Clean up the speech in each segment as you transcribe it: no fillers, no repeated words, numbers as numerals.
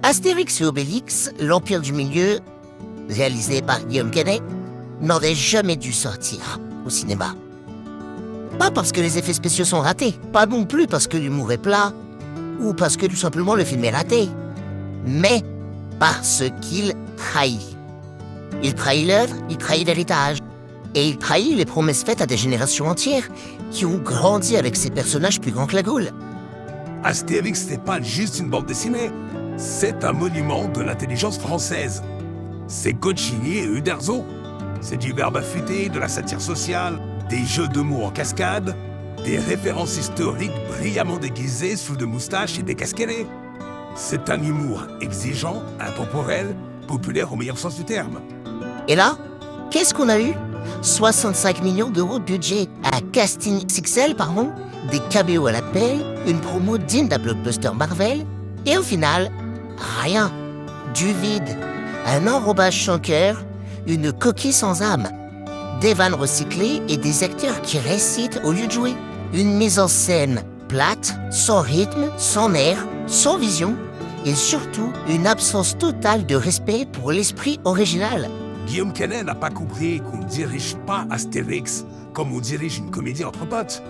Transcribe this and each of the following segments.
Astérix et Obélix, l'Empire du Milieu, réalisé par Guillaume Canet, n'aurait jamais dû sortir au cinéma. Pas parce que les effets spéciaux sont ratés, pas non plus parce que l'humour est plat, ou parce que tout simplement le film est raté, mais parce qu'il trahit. Il trahit l'œuvre, il trahit l'héritage, et il trahit les promesses faites à des générations entières qui ont grandi avec ces personnages plus grands que la Gaule. Astérix n'est pas juste une bande dessinée, c'est un monument de l'intelligence française. C'est Gocchini et Uderzo. C'est du verbe affûté, de la satire sociale, des jeux de mots en cascade, des références historiques brillamment déguisées sous de moustaches et des casquettes. C'est un humour exigeant, intemporel, populaire au meilleur sens du terme. Et là, qu'est-ce qu'on a eu? 65 millions d'euros de budget, un casting XXL pardon, des caméos à l'appel, une promo digne d'un blockbuster Marvel, et au final, rien, du vide, un enrobage sans cœur, une coquille sans âme, des vannes recyclées et des acteurs qui récitent au lieu de jouer, une mise en scène plate, sans rythme, sans nerfs, sans vision, et surtout une absence totale de respect pour l'esprit original. Guillaume Canet n'a pas compris qu'on ne dirige pas Astérix comme on dirige une comédie entre potes.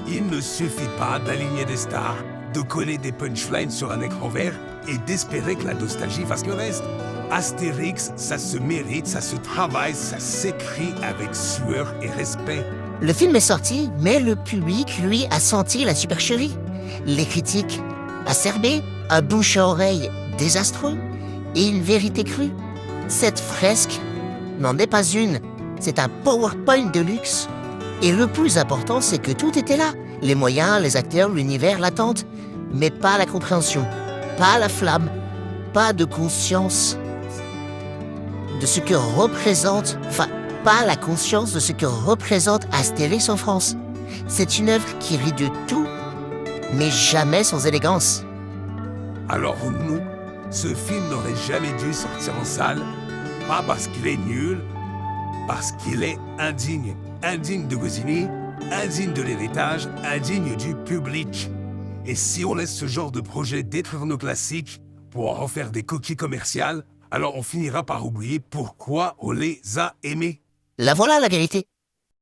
Il ne suffit pas d'aligner des stars, de coller des punchlines sur un écran vert et d'espérer que la nostalgie fasse le reste. Astérix, ça se mérite, ça se travaille, ça s'écrit avec sueur et respect. Le film est sorti, mais le public, lui, a senti la supercherie. Les critiques acerbées, un bouche à oreille désastreux et une vérité crue. Cette fresque n'en est pas une, c'est un PowerPoint de luxe. Et le plus important, c'est que tout était là. Les moyens, les acteurs, l'univers, l'attente. Mais pas la compréhension, pas la flamme, pas de conscience de ce que représente, pas la conscience de ce que représente Astérix en France. C'est une œuvre qui rit de tout, mais jamais sans élégance. Alors non, ce film n'aurait jamais dû sortir en salle, pas parce qu'il est nul, parce qu'il est indigne. Indigne de Goscinny, indigne de l'héritage, indigne du public. Et si on laisse ce genre de projet détruire nos classiques pour en faire des coquilles commerciales, alors on finira par oublier pourquoi on les a aimés. La voilà la vérité.